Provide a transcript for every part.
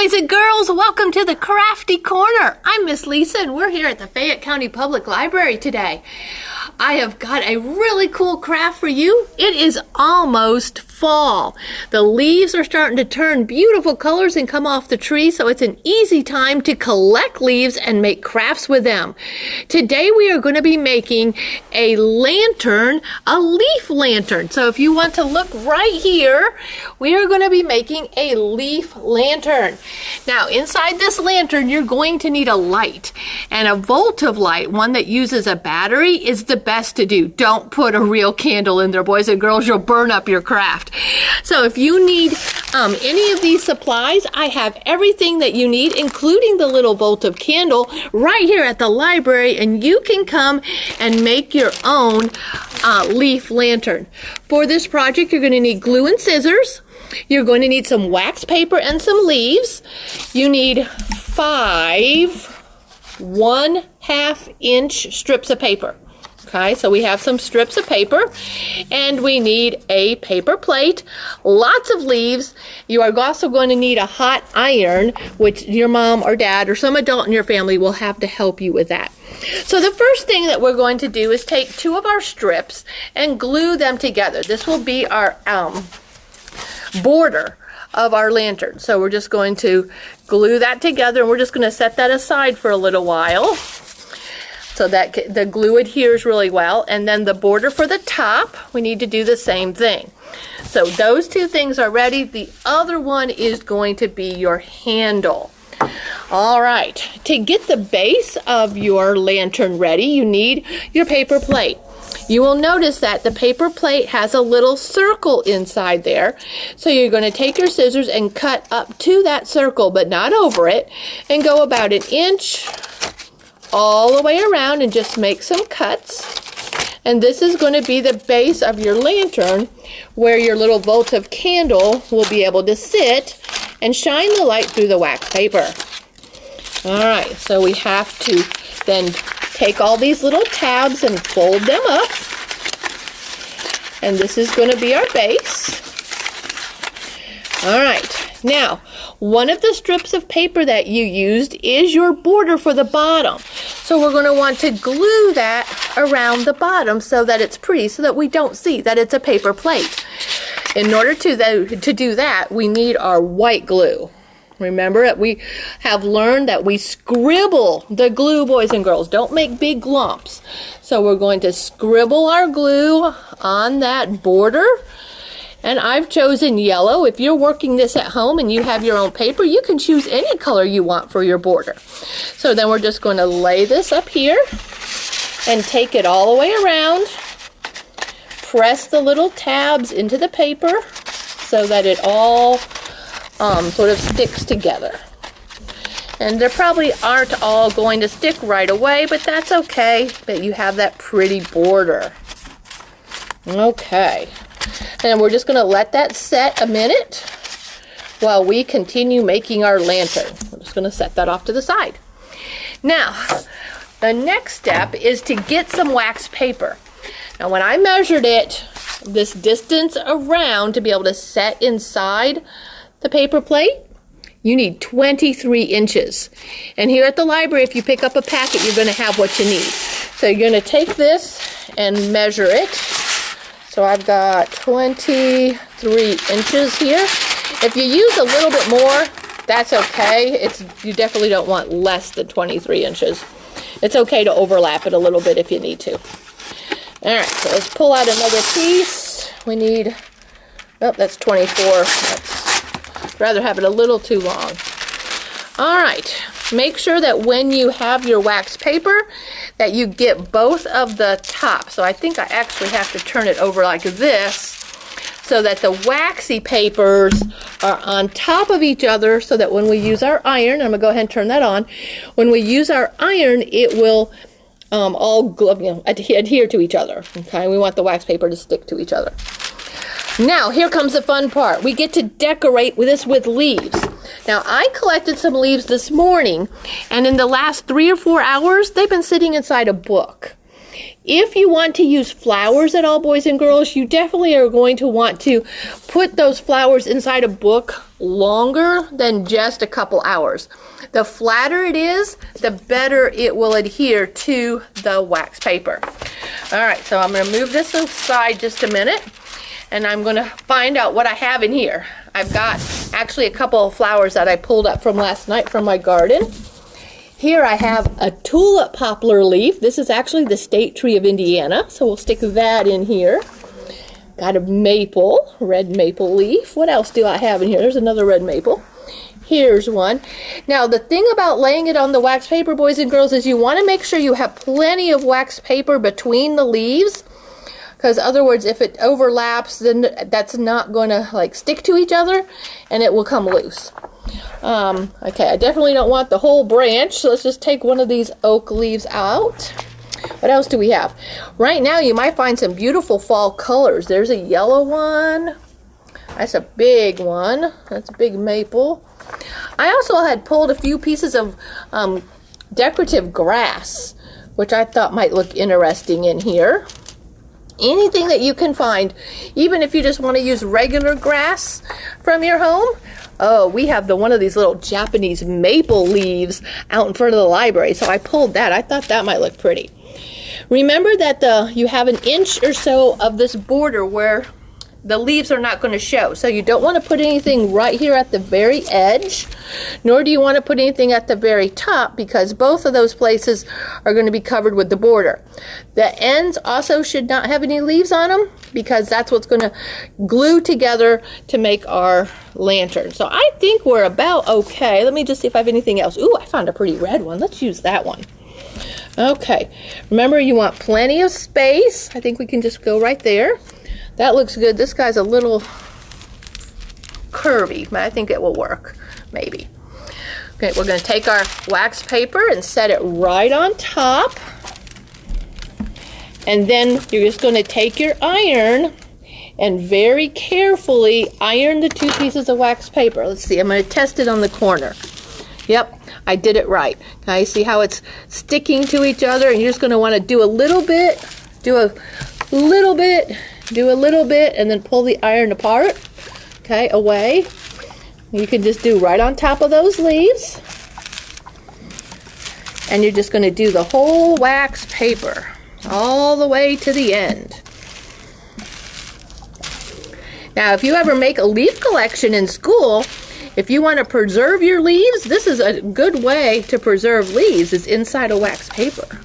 boys and girls, welcome to the Crafty Corner. I'm Miss Lisa and we're here at the Fayette County Public Library today. I have got a really cool craft for you. It is almost fall. The leaves are starting to turn beautiful colors and come off the tree, so it's an easy time to collect leaves and make crafts with them. Today we are going to be making a lantern, a leaf lantern. So if you want to look right here, we are going to be making a leaf lantern. Now inside this lantern you're going to need a light, and a volt of light, one that uses a battery, is the best to do. Don't put a real candle in there, boys and girls. You'll burn up your craft. So if you need any of these supplies, I have everything that you need, including the little volt of candle, right here at the library, and you can come and make your own leaf lantern. For this project, you're going to need glue and scissors. You're going to need some wax paper and some leaves. You need 5 1/2 inch strips of paper. Okay, so we have some strips of paper, and we need a paper plate, lots of leaves. You are also going to need a hot iron, which your mom or dad or some adult in your family will have to help you with that. So the first thing that we're going to do is take 2 of our strips and glue them together. This will be our border of our lantern. So we're just going to glue that together, and we're just going to set that aside for a little while, so that the glue adheres really well. And then the border for the top, we need to do the same thing. So those 2 things are ready. The other one is going to be your handle. All right, to get the base of your lantern ready, you need your paper plate. You will notice that the paper plate has a little circle inside there. So you're going to take your scissors and cut up to that circle, but not over it, and go about 1 inch all the way around and just make some cuts. And this is going to be the base of your lantern, where your little volt of candle will be able to sit and shine the light through the wax paper. Alright, so we have to then take all these little tabs and fold them up, and this is going to be our base. Alright, now one of the strips of paper that you used is your border for the bottom. So we're going to want to glue that around the bottom so that it's pretty, so that we don't see that it's a paper plate. In order to do that, we need our white glue. Remember that we have learned that we scribble the glue, boys and girls. Don't make big lumps. So we're going to scribble our glue on that border. And I've chosen yellow. If you're working this at home and you have your own paper, you can choose any color you want for your border. So then we're just going to lay this up here and take it all the way around. Press the little tabs into the paper so that it all sort of sticks together. And they probably aren't all going to stick right away, but that's okay. But you have that pretty border. Okay. And we're just going to let that set a minute while we continue making our lantern. We're just going to set that off to the side. Now, the next step is to get some wax paper. Now, when I measured it, this distance around to be able to set inside the paper plate, you need 23 inches. And here at the library, if you pick up a packet, you're going to have what you need. So you're going to take this and measure it. So I've got 23 inches here. If you use a little bit more, that's okay. You definitely don't want less than 23 inches. It's okay to overlap it a little bit if you need to. All right, so let's pull out another piece. We need, oh, that's 24. I'd rather have it a little too long. All right, make sure that when you have your wax paper, that you get both of the tops. So I think I actually have to turn it over like this so that the waxy papers are on top of each other, so that when we use our iron, I'm going to go ahead and turn that on. When we use our iron, it will all adhere to each other. Okay, we want the wax paper to stick to each other. Now, here comes the fun part. We get to decorate this with leaves. Now, I collected some leaves this morning, and in the last 3 or 4 hours, they've been sitting inside a book. If you want to use flowers at all, boys and girls, you definitely are going to want to put those flowers inside a book longer than just a couple hours. The flatter it is, the better it will adhere to the wax paper. All right, so I'm going to move this aside just a minute, and I'm going to find out what I have in here. I've got actually a couple of flowers that I pulled up from last night from my garden. Here I have a tulip poplar leaf. This is actually the state tree of Indiana, so we'll stick that in here. Got a maple, red maple leaf. What else do I have in here? There's another red maple. Here's one. Now, the thing about laying it on the wax paper, boys and girls, is you want to make sure you have plenty of wax paper between the leaves, because other words, if it overlaps, then that's not going to like stick to each other, and it will come loose. Okay, I definitely don't want the whole branch, so let's just take one of these oak leaves out. What else do we have? Right now, you might find some beautiful fall colors. There's a yellow one. That's a big one. That's a big maple. I also had pulled a few pieces of decorative grass, which I thought might look interesting in here. Anything that you can find, even if you just want to use regular grass from your home. Oh, we have one of these little Japanese maple leaves out in front of the library, so I pulled that. I thought that might look pretty. Remember that you have an inch or so of this border where the leaves are not going to show, so you don't want to put anything right here at the very edge, nor do you want to put anything at the very top, because both of those places are going to be covered with the border. The ends also should not have any leaves on them, because that's what's going to glue together to make our lantern. So I think we're about okay. Let me just see if I have anything else. Ooh, I found a pretty red one. Let's use that one. Okay, remember you want plenty of space. I think we can just go right there. That looks good. This guy's a little curvy, but I think it will work, maybe. Okay, we're going to take our wax paper and set it right on top. And then you're just going to take your iron and very carefully iron the two pieces of wax paper. Let's see, I'm going to test it on the corner. Yep, I did it right. Okay, see how it's sticking to each other? And you're just going to want to do a little bit, do a little bit, do a little bit, and then pull the iron apart, okay, away. You can just do right on top of those leaves. And you're just going to do the whole wax paper all the way to the end. Now, if you ever make a leaf collection in school, if you want to preserve your leaves, this is a good way to preserve leaves, is inside a wax paper.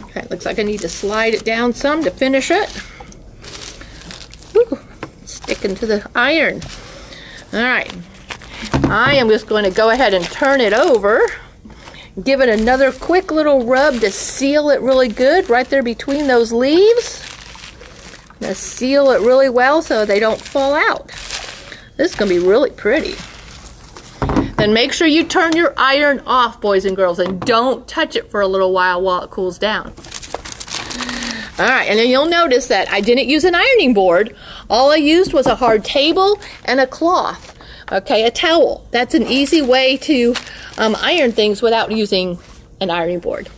Okay, looks like I need to slide it down some to finish it. Woo, sticking to the iron. All right, I am just going to go ahead and turn it over. Give it another quick little rub to seal it really good right there between those leaves. I'm going to seal it really well so they don't fall out. This is going to be really pretty. Then make sure you turn your iron off, boys and girls, and don't touch it for a little while it cools down. All right, and then you'll notice that I didn't use an ironing board. All I used was a hard table and a cloth, okay, a towel. That's an easy way to iron things without using an ironing board.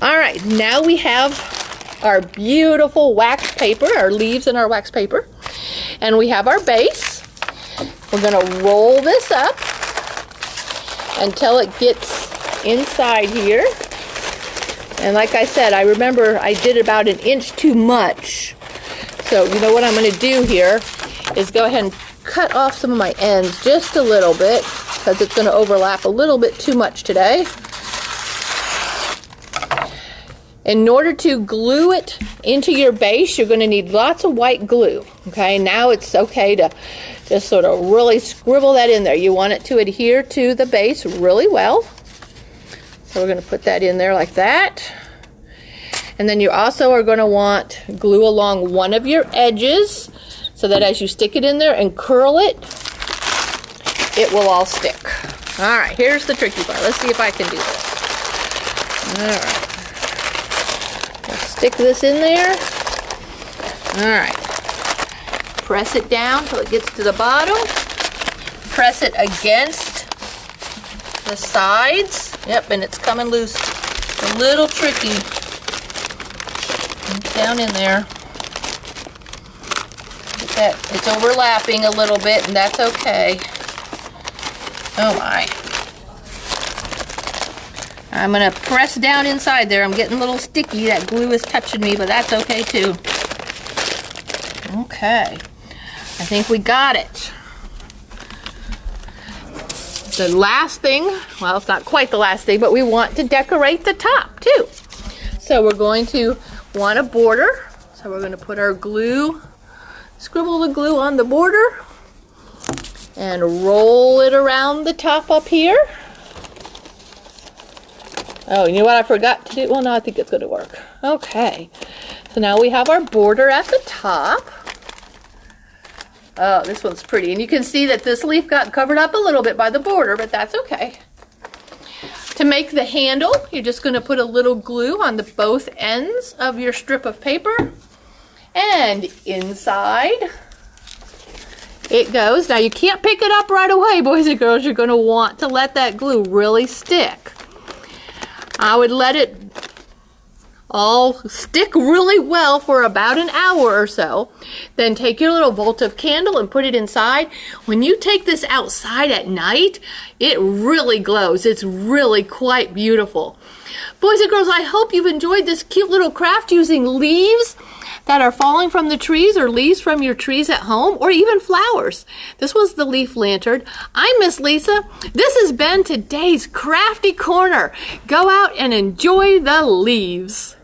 All right, now we have our beautiful wax paper, our leaves in our wax paper, and we have our base. We're going to roll this up until it gets inside here. And like I said, I remember I did about an inch too much. So you know what I'm going to do here is go ahead and cut off some of my ends just a little bit, because it's going to overlap a little bit too much today. In order to glue it into your base, you're going to need lots of white glue. Okay, now it's okay to just sort of really scribble that in there. You want it to adhere to the base really well. So we're going to put that in there like that. And then you also are going to want glue along one of your edges so that as you stick it in there and curl it, it will all stick. All right, here's the tricky part. Let's see if I can do this. All right. Let's stick this in there. All right. Press it down till it gets to the bottom. Press it against the sides. Yep, and it's coming loose. It's a little tricky. Get down in there. Get that. It's overlapping a little bit, and that's okay. Oh my. I'm going to press down inside there. I'm getting a little sticky. That glue is touching me, but that's okay too. Okay. I think we got it. The last thing, well, it's not quite the last thing, but we want to decorate the top too. So we're going to want a border. So we're going to put our glue, scribble the glue on the border, and roll it around the top up here. Oh, you know what I forgot to do? Well, no, I think it's going to work. Okay. So now we have our border at the top. Oh, this one's pretty. And you can see that this leaf got covered up a little bit by the border, but that's okay. To make the handle, you're just going to put a little glue on the both ends of your strip of paper. And inside it goes. Now you can't pick it up right away, boys and girls. You're going to want to let that glue really stick. I would let it all stick really well for about an hour or so. Then take your little votive candle and put it inside. When you take this outside at night, it really glows. It's really quite beautiful. Boys and girls, I hope you've enjoyed this cute little craft using leaves that are falling from the trees or leaves from your trees at home or even flowers. This was the leaf lantern. I'm Miss Lisa. This has been today's Crafty Corner. Go out and enjoy the leaves.